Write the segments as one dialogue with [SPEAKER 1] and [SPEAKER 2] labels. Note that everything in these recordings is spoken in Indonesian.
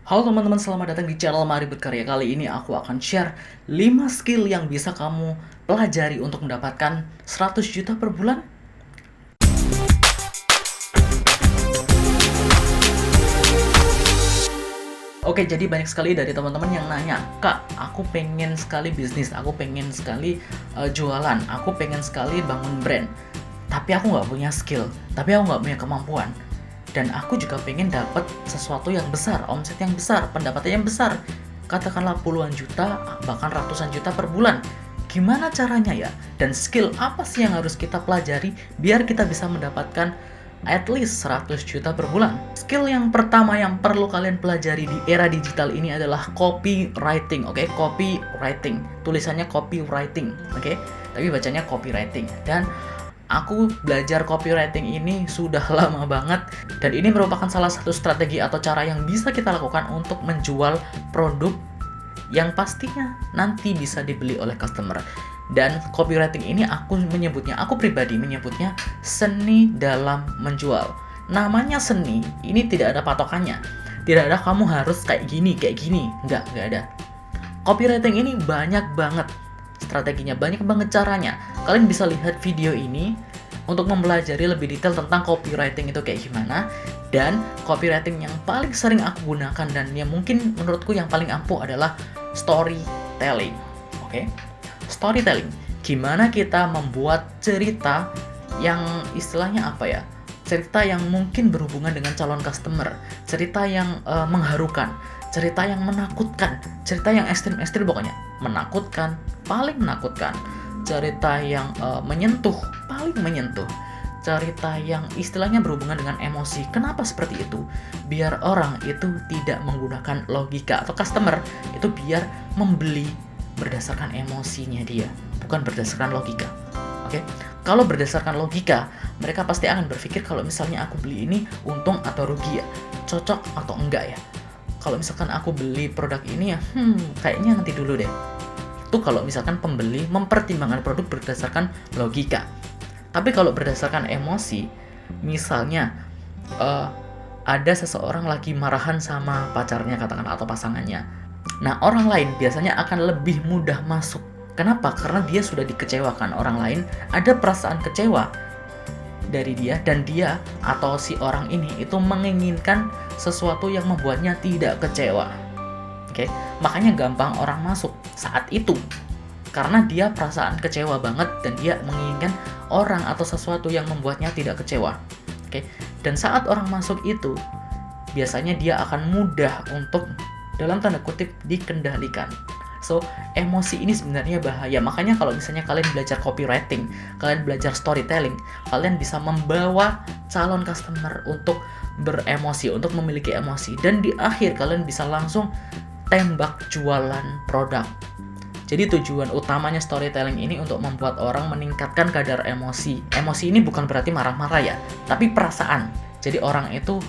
[SPEAKER 1] Halo teman-teman, selamat datang di channel Mari Berkarya. Kali ini aku akan share 5 skill yang bisa kamu pelajari untuk mendapatkan 100 juta per bulan. Oke, jadi banyak sekali dari teman-teman yang nanya, Kak, aku pengen sekali bisnis, aku pengen sekali jualan, aku pengen sekali bangun brand. Tapi aku nggak punya skill, tapi aku nggak punya kemampuan. Dan aku juga pengen dapat sesuatu yang besar, omset yang besar, pendapatan yang besar. Katakanlah puluhan juta, bahkan ratusan juta per bulan. Gimana caranya ya? Dan skill apa sih yang harus kita pelajari biar kita bisa mendapatkan at least 100 juta per bulan? Skill yang pertama yang perlu kalian pelajari di era digital ini adalah copywriting, oke? Copywriting. Tulisannya copywriting, oke? Tapi bacanya copywriting. Dan aku belajar copywriting ini sudah lama banget, dan ini merupakan salah satu strategi atau cara yang bisa kita lakukan untuk menjual produk yang pastinya nanti bisa dibeli oleh customer. Dan copywriting ini aku pribadi menyebutnya seni dalam menjual. Namanya seni, ini tidak ada patokannya. Tidak ada kamu harus kayak gini, Enggak ada. Copywriting ini banyak banget strateginya, banyak banget caranya. Kalian bisa lihat video ini untuk mempelajari lebih detail tentang copywriting itu kayak gimana. Dan copywriting yang paling sering aku gunakan dan yang mungkin menurutku yang paling ampuh adalah storytelling. Oke? Storytelling. Gimana kita membuat cerita yang istilahnya apa ya? Cerita yang mungkin berhubungan dengan calon customer, cerita yang mengharukan, cerita yang menakutkan, cerita yang ekstrim pokoknya, menakutkan, paling menakutkan, cerita yang menyentuh, paling menyentuh, cerita yang istilahnya berhubungan dengan emosi. Kenapa seperti itu? Biar orang itu tidak menggunakan logika, atau customer itu biar membeli berdasarkan emosinya dia, bukan berdasarkan logika. Oke? Kalau berdasarkan logika, mereka pasti akan berpikir kalau misalnya aku beli ini untung atau rugi ya, cocok atau enggak ya. Kalau misalkan aku beli produk ini ya, kayaknya nanti dulu deh. Itu kalau misalkan pembeli mempertimbangkan produk berdasarkan logika. Tapi kalau berdasarkan emosi, misalnya ada seseorang lagi marahan sama pacarnya katakan atau pasangannya. Nah, orang lain biasanya akan lebih mudah masuk. Kenapa? Karena dia sudah dikecewakan orang lain, ada perasaan kecewa dari dia, dan dia atau si orang ini itu menginginkan sesuatu yang membuatnya tidak kecewa. Oke, makanya gampang orang masuk saat itu. Karena dia perasaan kecewa banget dan dia menginginkan orang atau sesuatu yang membuatnya tidak kecewa. Oke, dan saat orang masuk itu, biasanya dia akan mudah untuk dalam tanda kutip dikendalikan. So, emosi ini sebenarnya bahaya. Makanya kalau misalnya kalian belajar copywriting, kalian belajar storytelling, kalian bisa membawa calon customer untuk beremosi, untuk memiliki emosi. Dan di akhir kalian bisa langsung tembak jualan produk. Jadi tujuan utamanya storytelling ini untuk membuat orang meningkatkan kadar emosi. Emosi ini bukan berarti marah-marah ya, tapi perasaan. Jadi orang itu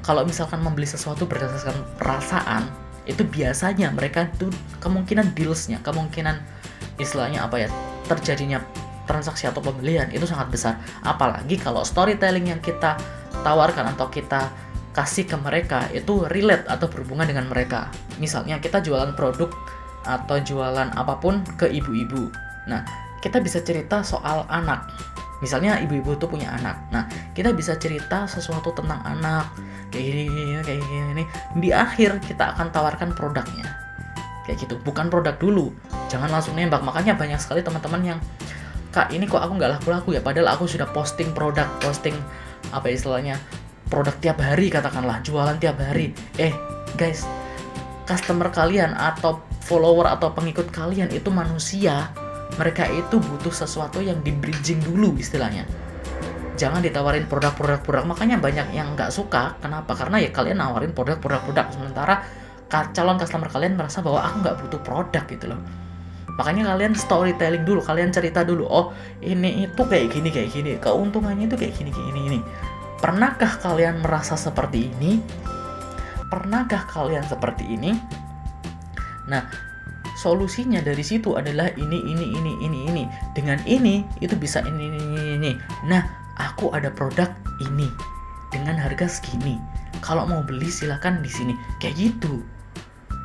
[SPEAKER 1] kalau misalkan membeli sesuatu berdasarkan perasaan, itu biasanya mereka itu kemungkinan dealsnya, kemungkinan istilahnya terjadinya transaksi atau pembelian itu sangat besar. Apalagi kalau storytelling yang kita tawarkan atau kita kasih ke mereka itu relate atau berhubungan dengan mereka. Misalnya kita jualan produk atau jualan apapun ke ibu-ibu. Nah, kita bisa cerita soal anak. Misalnya ibu-ibu tuh punya anak. Nah, kita bisa cerita sesuatu tentang anak, kayak gini. Di akhir kita akan tawarkan produknya. Kayak gitu. Bukan produk dulu. Jangan langsung nembak. Makanya banyak sekali teman-teman yang, Kak, ini kok aku nggak laku-laku ya? Padahal aku sudah posting produk, produk tiap hari katakanlah, jualan tiap hari. Guys, customer kalian atau follower atau pengikut kalian itu manusia. Mereka itu butuh sesuatu yang di bridging dulu istilahnya. Jangan ditawarin produk. Makanya banyak yang nggak suka. Kenapa? Karena ya kalian nawarin produk. Sementara calon customer kalian merasa bahwa aku nggak butuh produk gitu loh. Makanya kalian storytelling dulu. Kalian cerita dulu. Oh, ini itu kayak gini. Keuntungannya itu kayak gini. Pernahkah kalian merasa seperti ini? Pernahkah kalian seperti ini? Nah, solusinya dari situ adalah ini. Dengan ini itu bisa ini. Nah, aku ada produk ini dengan harga segini. Kalau mau beli silahkan di sini. Kayak gitu.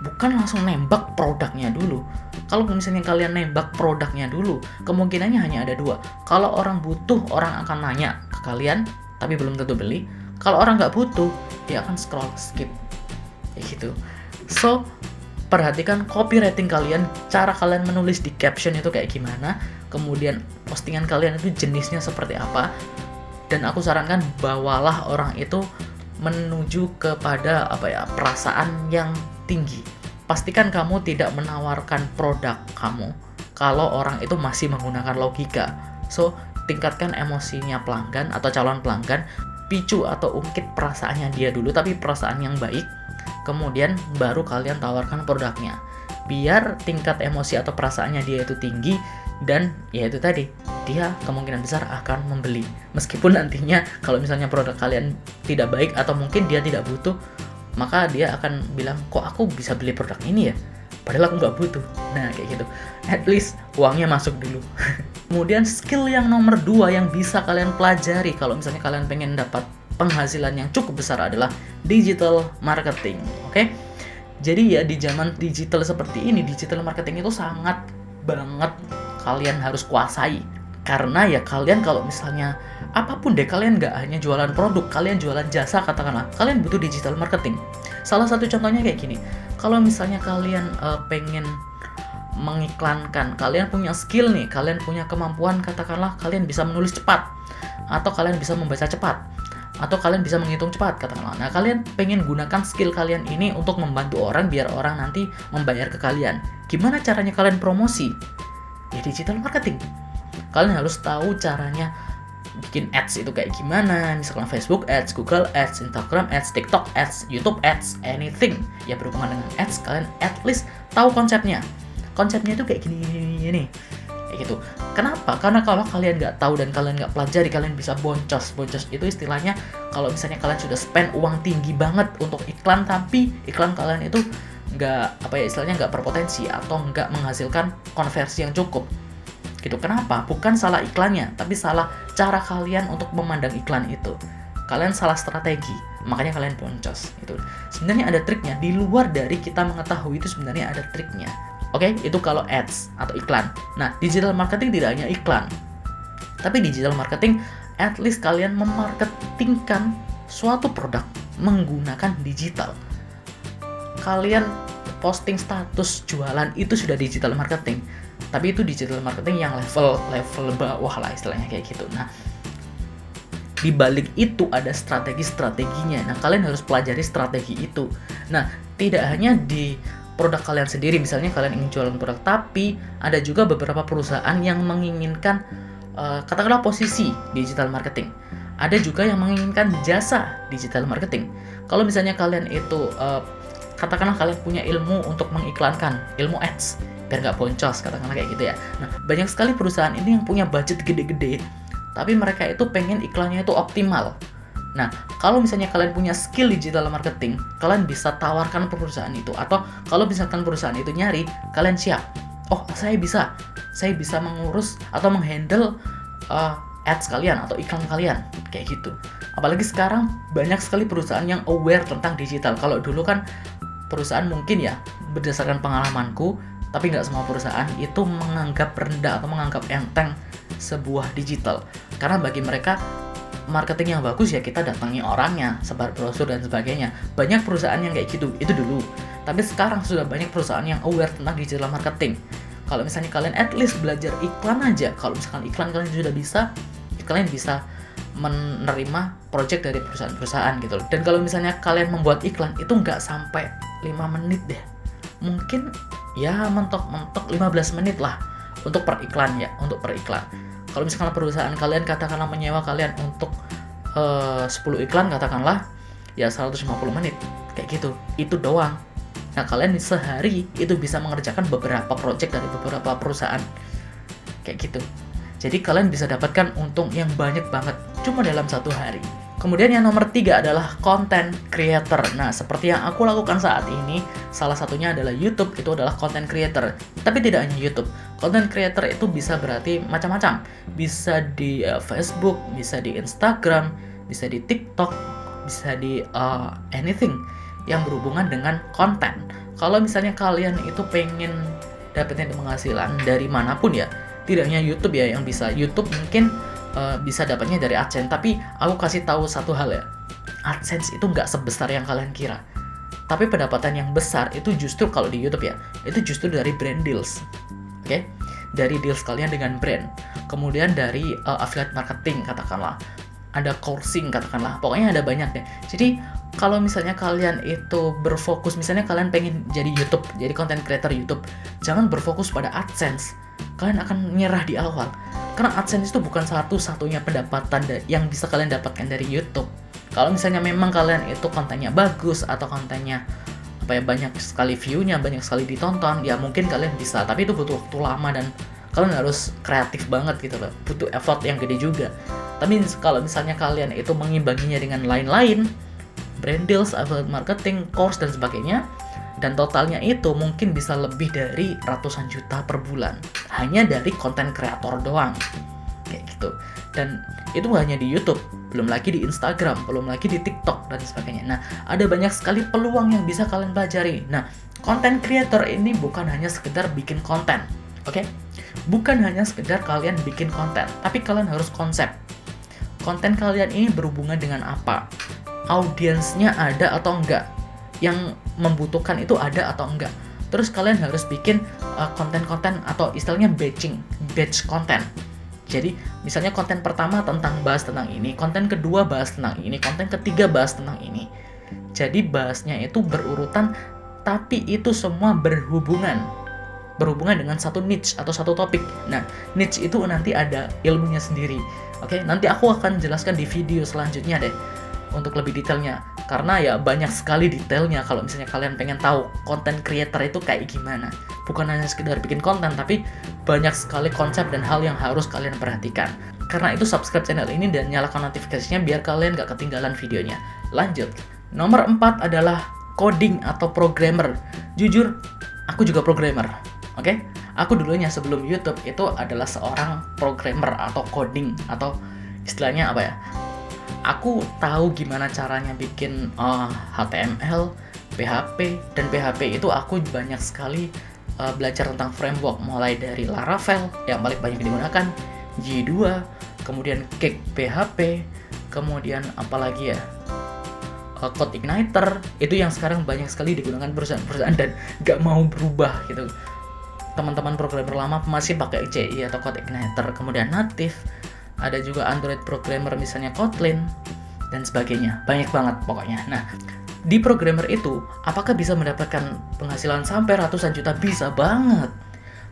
[SPEAKER 1] Bukan langsung nembak produknya dulu. Kalau misalnya kalian nembak produknya dulu, kemungkinannya hanya ada dua. Kalau orang butuh, orang akan nanya ke kalian, tapi belum tentu beli. Kalau orang nggak butuh, dia akan scroll, skip. Kayak gitu. So, perhatikan copywriting kalian, cara kalian menulis di caption itu kayak gimana, kemudian postingan kalian itu jenisnya seperti apa, dan aku sarankan bawalah orang itu menuju kepada perasaan yang tinggi. Pastikan kamu tidak menawarkan produk kamu kalau orang itu masih menggunakan logika. So, tingkatkan emosinya pelanggan atau calon pelanggan, picu atau ungkit perasaannya dia dulu, tapi perasaan yang baik. Kemudian baru kalian tawarkan produknya. Biar tingkat emosi atau perasaannya dia itu tinggi, dan ya itu tadi, dia kemungkinan besar akan membeli. Meskipun nantinya kalau misalnya produk kalian tidak baik atau mungkin dia tidak butuh, maka dia akan bilang, kok aku bisa beli produk ini ya? Padahal aku nggak butuh. Nah, kayak gitu. At least uangnya masuk dulu. Kemudian skill yang nomor 2 yang bisa kalian pelajari kalau misalnya kalian pengen dapat penghasilan yang cukup besar adalah digital marketing. Oke? Jadi ya di zaman digital seperti ini, digital marketing itu sangat banget kalian harus kuasai. Karena ya kalian kalau misalnya apapun deh, kalian nggak hanya jualan produk, kalian jualan jasa katakanlah, kalian butuh digital marketing. Salah satu contohnya kayak gini, kalau misalnya kalian pengen mengiklankan, kalian punya skill nih, kalian punya kemampuan, katakanlah kalian bisa menulis cepat, atau kalian bisa membaca cepat, atau kalian bisa menghitung cepat katakanlah. Nah, kalian pengen gunakan skill kalian ini untuk membantu orang biar orang nanti membayar ke kalian. Gimana caranya kalian promosi? Ya digital marketing. Kalian harus tahu caranya bikin ads itu kayak gimana, misalkan Facebook ads, Google ads, Instagram ads, TikTok ads, YouTube ads, anything ya berhubungan dengan ads, kalian at least tahu konsepnya. Konsepnya itu kayak gini, kayak gitu. Kenapa? Karena kalau kalian nggak tahu dan kalian nggak pelajari, kalian bisa boncos. Boncos itu istilahnya kalau misalnya kalian sudah spend uang tinggi banget untuk iklan, tapi iklan kalian itu istilahnya nggak berpotensi atau nggak menghasilkan konversi yang cukup. Gitu. Kenapa? Bukan salah iklannya, tapi salah cara kalian untuk memandang iklan itu. Kalian salah strategi, makanya kalian boncos. Itu sebenarnya ada triknya. Di luar dari kita mengetahui itu sebenarnya ada triknya. Oke, itu kalau ads atau iklan. Nah, digital marketing tidak hanya iklan, tapi digital marketing at least kalian memarketingkan suatu produk menggunakan digital. Kalian posting status jualan itu sudah digital marketing. Tapi itu digital marketing yang level bawah lah istilahnya kayak gitu. Nah, di balik itu ada strategi-strateginya. Nah, kalian harus pelajari strategi itu. Nah, tidak hanya di produk kalian sendiri, misalnya kalian ingin jualan produk, tapi ada juga beberapa perusahaan yang menginginkan katakanlah posisi digital marketing. Ada juga yang menginginkan jasa digital marketing. Kalau misalnya kalian itu katakanlah kalian punya ilmu untuk mengiklankan, ilmu ads, biar nggak boncos, katakanlah kayak gitu ya. Nah, banyak sekali perusahaan ini yang punya budget gede-gede, tapi mereka itu pengen iklannya itu optimal. Nah, kalau misalnya kalian punya skill digital marketing, kalian bisa tawarkan perusahaan itu. Atau kalau misalkan perusahaan itu nyari, kalian siap. Oh, saya bisa mengurus atau menghandle ads kalian atau iklan kalian, kayak gitu. Apalagi sekarang banyak sekali perusahaan yang aware tentang digital. Kalau dulu kan perusahaan mungkin ya, berdasarkan pengalamanku, tapi nggak semua perusahaan itu menganggap rendah atau menganggap enteng sebuah digital. Karena bagi mereka, marketing yang bagus ya kita datangi orangnya, sebar brosur dan sebagainya. Banyak perusahaan yang kayak gitu, itu dulu. Tapi sekarang sudah banyak perusahaan yang aware tentang digital marketing. Kalau misalnya kalian at least belajar iklan aja, kalau misalkan iklan kalian sudah bisa, kalian bisa menerima project dari perusahaan-perusahaan gitu. Dan kalau misalnya kalian membuat iklan, itu nggak sampai 5 menit deh. Mungkin ya mentok-mentok 15 menit lah untuk per iklan ya, untuk per iklan. Kalau misalkan perusahaan kalian katakanlah menyewa kalian untuk 10 iklan katakanlah ya 150 menit kayak gitu, itu doang. Nah, kalian sehari itu bisa mengerjakan beberapa project dari beberapa perusahaan kayak gitu. Jadi kalian bisa dapatkan untung yang banyak banget cuma dalam satu hari. Kemudian yang nomor 3 adalah content creator. Nah, seperti yang aku lakukan saat ini, salah satunya adalah YouTube, itu adalah content creator. Tapi tidak hanya YouTube. Content creator itu bisa berarti macam-macam. Bisa di Facebook, bisa di Instagram, bisa di TikTok, bisa di anything yang berhubungan dengan konten. Kalau misalnya kalian itu pengen dapetin penghasilan dari manapun ya, tidak hanya YouTube ya yang bisa. YouTube mungkin bisa dapatnya dari AdSense, tapi aku kasih tahu satu hal ya, AdSense itu nggak sebesar yang kalian kira. Tapi pendapatan yang besar itu justru kalau di YouTube ya, itu justru dari brand deals. Oke? Dari deals kalian dengan brand. Kemudian dari affiliate marketing katakanlah. Ada coursing katakanlah. Pokoknya ada banyak deh. Jadi kalau misalnya kalian itu berfokus, misalnya kalian pengen jadi YouTube, jadi content creator YouTube, jangan berfokus pada AdSense. Kalian akan nyerah di awal. Karena AdSense itu bukan satu-satunya pendapatan yang bisa kalian dapatkan dari YouTube. Kalau misalnya memang kalian itu kontennya bagus atau kontennya banyak sekali view-nya, banyak sekali ditonton, ya mungkin kalian bisa, tapi itu butuh waktu lama dan kalian harus kreatif banget gitu loh, butuh effort yang gede juga. Tapi kalau misalnya kalian itu mengimbanginya dengan lain-lain, brand deals, affiliate marketing, course dan sebagainya, dan totalnya itu mungkin bisa lebih dari ratusan juta per bulan hanya dari konten kreator doang kayak gitu. Dan itu hanya di YouTube, belum lagi di Instagram, belum lagi di TikTok dan sebagainya. Nah, ada banyak sekali peluang yang bisa kalian pelajari. Nah, content creator ini bukan hanya sekedar bikin konten, oke? Bukan hanya sekedar kalian bikin konten, tapi kalian harus konsep. Konten kalian ini berhubungan dengan apa? Audiensnya ada atau enggak? Yang membutuhkan itu ada atau enggak? Terus kalian harus bikin konten-konten atau istilahnya batch konten. Jadi misalnya konten pertama bahas tentang ini, konten kedua bahas tentang ini, konten ketiga bahas tentang ini. Jadi bahasnya itu berurutan, tapi itu semua berhubungan dengan satu niche atau satu topik. Nah, niche itu nanti ada ilmunya sendiri. Oke, nanti aku akan jelaskan di video selanjutnya deh untuk lebih detailnya. Karena ya banyak sekali detailnya kalau misalnya kalian pengen tahu content creator itu kayak gimana. Bukan hanya sekedar bikin konten, tapi banyak sekali konsep dan hal yang harus kalian perhatikan. Karena itu subscribe channel ini dan nyalakan notifikasinya biar kalian gak ketinggalan videonya. Lanjut. Nomor 4 adalah coding atau programmer. Jujur, aku juga programmer. Oke? Aku dulunya sebelum YouTube itu adalah seorang programmer atau coding atau istilahnya apa ya? Aku tahu gimana caranya bikin HTML, PHP, dan PHP itu aku banyak sekali belajar tentang framework mulai dari Laravel yang paling banyak digunakan, J2, kemudian Cake PHP, kemudian apalagi ya, CodeIgniter itu yang sekarang banyak sekali digunakan perusahaan-perusahaan dan gak mau berubah gitu. Teman-teman programmer lama masih pakai CI atau CodeIgniter, kemudian Native. Ada juga Android programmer misalnya Kotlin dan sebagainya. Banyak banget pokoknya. Nah, di programmer itu apakah bisa mendapatkan penghasilan sampai ratusan juta? Bisa banget.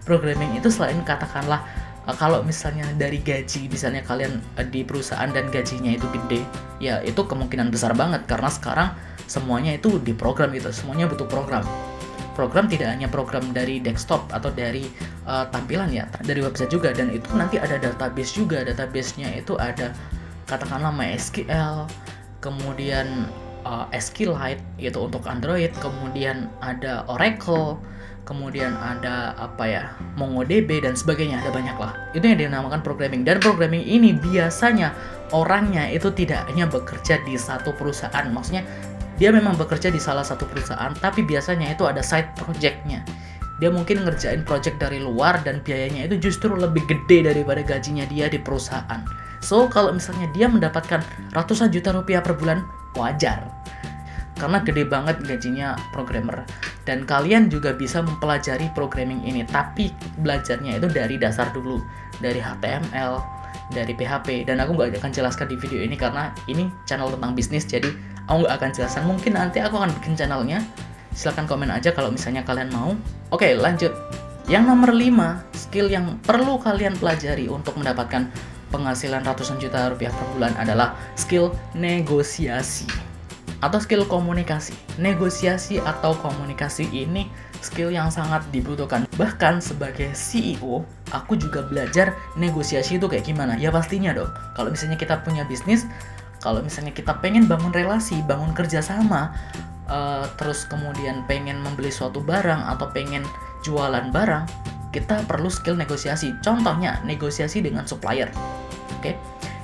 [SPEAKER 1] Programming itu selain katakanlah kalau misalnya dari gaji, misalnya kalian di perusahaan dan gajinya itu gede, ya itu kemungkinan besar banget karena sekarang semuanya itu diprogram gitu. Semuanya butuh program. Program tidak hanya program dari desktop atau dari tampilan ya, dari website juga, dan itu nanti ada database juga. Database-nya itu ada katakanlah MySQL, kemudian SQLite itu untuk Android, kemudian ada Oracle, kemudian ada MongoDB dan sebagainya, ada banyak lah. Itu yang dinamakan programming. Dan programming ini biasanya orangnya itu tidak hanya bekerja di satu perusahaan, maksudnya dia memang bekerja di salah satu perusahaan, tapi biasanya itu ada side project-nya. Dia mungkin ngerjain project dari luar dan biayanya itu justru lebih gede daripada gajinya dia di perusahaan. So, kalau misalnya dia mendapatkan ratusan juta rupiah per bulan, wajar. Karena gede banget gajinya programmer. Dan kalian juga bisa mempelajari programming ini, tapi belajarnya itu dari dasar dulu. Dari HTML, dari PHP, dan aku nggak akan jelaskan di video ini karena ini channel tentang bisnis, jadi aku nggak akan jelaskan. Mungkin nanti aku akan bikin channelnya, silahkan komen aja kalau misalnya kalian mau. Oke, lanjut. Yang nomor 5, skill yang perlu kalian pelajari untuk mendapatkan penghasilan ratusan juta rupiah per bulan adalah skill negosiasi atau skill komunikasi. Negosiasi atau komunikasi ini skill yang sangat dibutuhkan. Bahkan sebagai CEO, aku juga belajar negosiasi itu kayak gimana. Ya pastinya dong, kalau misalnya kita punya bisnis, kalau misalnya kita pengen bangun relasi, bangun kerjasama, terus kemudian pengen membeli suatu barang atau pengen jualan barang, kita perlu skill negosiasi. Contohnya negosiasi dengan supplier. Oke?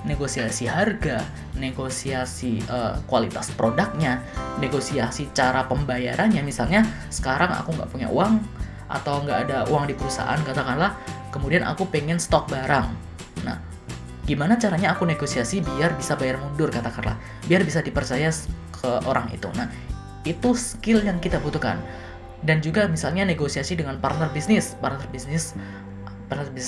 [SPEAKER 1] negosiasi harga, negosiasi kualitas produknya, negosiasi cara pembayarannya. Misalnya sekarang aku nggak punya uang atau nggak ada uang di perusahaan katakanlah, kemudian aku pengen stok barang. Nah, gimana caranya aku negosiasi biar bisa bayar mundur katakanlah, biar bisa dipercaya ke orang itu. Nah, itu skill yang kita butuhkan. Dan juga misalnya negosiasi dengan partner bisnis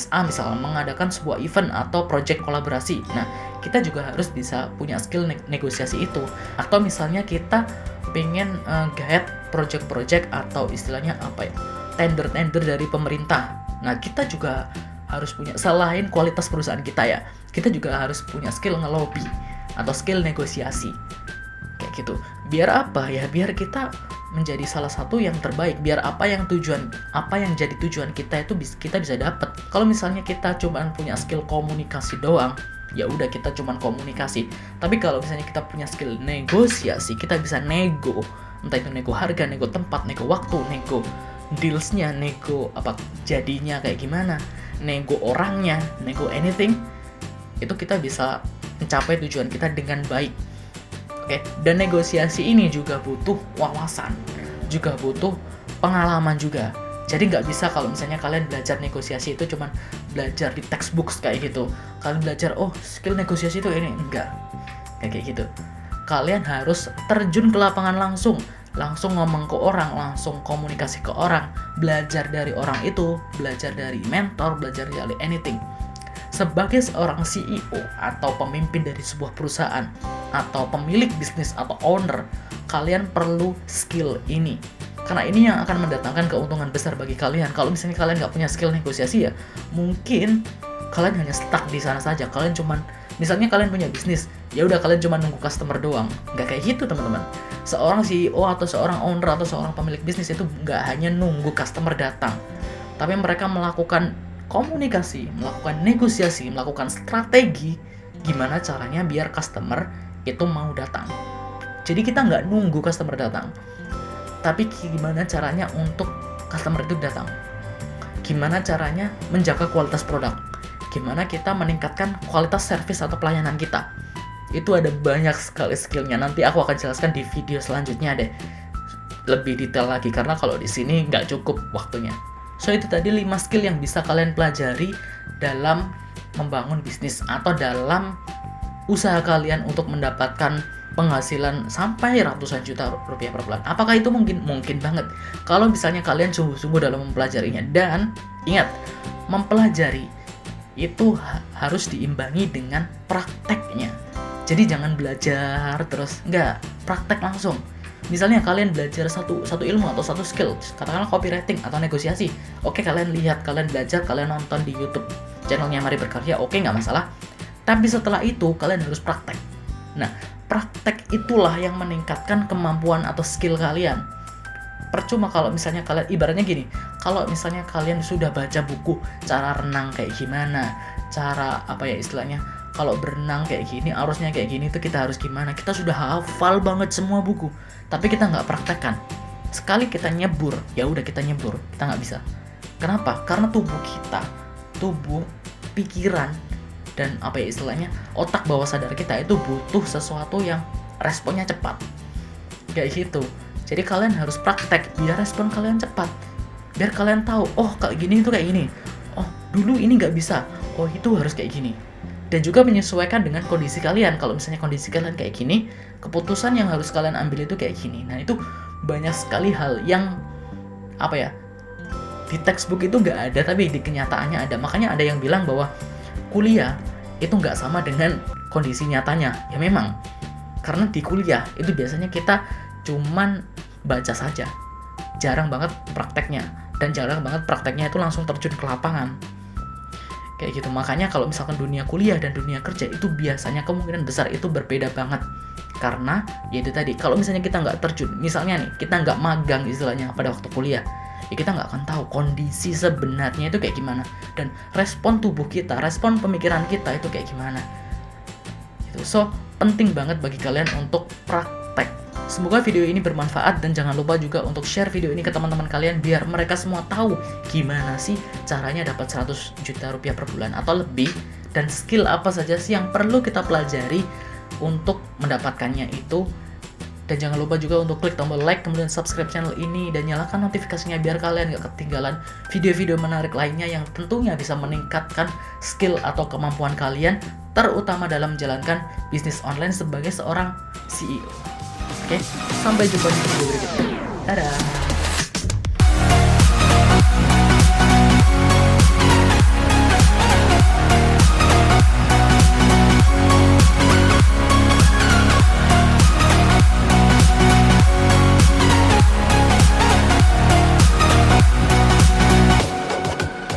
[SPEAKER 1] A misalnya mengadakan sebuah event atau project kolaborasi. Nah, kita juga harus bisa punya skill negosiasi itu. Atau misalnya kita pengen guide project-project atau istilahnya apa ya, tender-tender dari pemerintah. Nah, kita juga harus punya, selain kualitas perusahaan kita ya, kita juga harus punya skill ngelobi atau skill negosiasi. Kayak gitu. Biar apa ya? Biar kita menjadi salah satu yang terbaik, biar apa yang jadi tujuan kita itu kita bisa dapat. Kalau misalnya kita cuma punya skill komunikasi doang, ya udah kita cuma komunikasi. Tapi kalau misalnya kita punya skill negosiasi, kita bisa nego, entah itu nego harga, nego tempat, nego waktu, nego dealsnya, nego apa jadinya kayak gimana, nego orangnya, nego anything, itu kita bisa mencapai tujuan kita dengan baik. Oke, dan negosiasi ini juga butuh wawasan, juga butuh pengalaman juga. Jadi nggak bisa kalau misalnya kalian belajar negosiasi itu cuman belajar di textbook kayak gitu. Kalian belajar, oh skill negosiasi itu ini, enggak. Kayak gitu. Kalian harus terjun ke lapangan langsung ngomong ke orang, langsung komunikasi ke orang, belajar dari orang itu, belajar dari mentor, belajar dari anything. Sebagai seorang CEO atau pemimpin dari sebuah perusahaan atau pemilik bisnis atau owner, kalian perlu skill ini. Karena ini yang akan mendatangkan keuntungan besar bagi kalian. Kalau misalnya kalian nggak punya skill negosiasi ya, mungkin kalian hanya stuck di sana saja. Kalian cuman, misalnya kalian punya bisnis, ya udah kalian cuma nunggu customer doang. Nggak kayak gitu teman-teman. Seorang CEO atau seorang owner atau seorang pemilik bisnis itu nggak hanya nunggu customer datang, tapi mereka melakukan komunikasi, melakukan negosiasi, melakukan strategi gimana caranya biar customer itu mau datang. Jadi kita nggak nunggu customer datang, tapi gimana caranya untuk customer itu datang. Gimana caranya menjaga kualitas produk. Gimana kita meningkatkan kualitas service atau pelayanan kita. Itu ada banyak sekali skillnya. Nanti aku akan jelaskan di video selanjutnya deh, lebih detail lagi, karena kalau di sini nggak cukup waktunya. So itu tadi 5 skill yang bisa kalian pelajari dalam membangun bisnis atau dalam usaha kalian untuk mendapatkan penghasilan sampai ratusan juta rupiah per bulan. Apakah itu mungkin? Mungkin banget. Kalau misalnya kalian sungguh-sungguh dalam mempelajarinya. Dan ingat, mempelajari itu harus diimbangi dengan prakteknya. Jadi jangan belajar terus, enggak, praktek langsung. Misalnya kalian belajar satu ilmu atau satu skill, katakanlah copywriting atau negosiasi. Oke, kalian lihat, kalian belajar, kalian nonton di YouTube channelnya Mari Berkarya, oke, nggak masalah. Tapi setelah itu kalian harus praktek. Nah, praktek itulah yang meningkatkan kemampuan atau skill kalian. Percuma kalau misalnya kalian, ibaratnya gini, kalau misalnya kalian sudah baca buku cara renang kayak gimana, cara apa ya istilahnya, kalau berenang kayak gini, arusnya kayak gini, itu kita harus gimana, kita sudah hafal banget semua buku, tapi kita nggak praktekkan. Sekali kita nyebur, ya udah kita nyebur, kita nggak bisa. Kenapa? Karena tubuh kita, tubuh, pikiran, dan apa ya istilahnya, otak bawah sadar kita itu butuh sesuatu yang responnya cepat. Kayak gitu. Jadi kalian harus praktek biar respon kalian cepat. Biar kalian tahu, oh kayak gini itu kayak gini. Oh dulu ini nggak bisa, oh itu harus kayak gini. Dan juga menyesuaikan dengan kondisi kalian. Kalau misalnya kondisi kalian kayak gini, keputusan yang harus kalian ambil itu kayak gini. Nah itu banyak sekali hal yang apa ya, di textbook itu nggak ada, tapi di kenyataannya ada. Makanya ada yang bilang bahwa kuliah itu nggak sama dengan kondisi nyatanya. Ya memang, karena di kuliah itu biasanya kita cuman baca saja, jarang banget prakteknya, dan jarang banget prakteknya itu langsung terjun ke lapangan. Kayak gitu. Makanya kalau misalkan dunia kuliah dan dunia kerja itu biasanya kemungkinan besar itu berbeda banget. Karena ya itu tadi, kalau misalnya kita nggak terjun, misalnya nih kita nggak magang istilahnya pada waktu kuliah, ya kita nggak akan tahu kondisi sebenarnya itu kayak gimana, dan respon tubuh kita, respon pemikiran kita itu kayak gimana gitu. So penting banget bagi kalian untuk praktek. Semoga video ini bermanfaat, dan jangan lupa juga untuk share video ini ke teman-teman kalian biar mereka semua tahu gimana sih caranya dapat 100 juta rupiah per bulan atau lebih dan skill apa saja sih yang perlu kita pelajari untuk mendapatkannya itu. Dan jangan lupa juga untuk klik tombol like, kemudian subscribe channel ini, dan nyalakan notifikasinya biar kalian gak ketinggalan video-video menarik lainnya yang tentunya bisa meningkatkan skill atau kemampuan kalian, terutama dalam menjalankan bisnis online sebagai seorang CEO. Oke, sampai jumpa di video berikutnya. Dadah!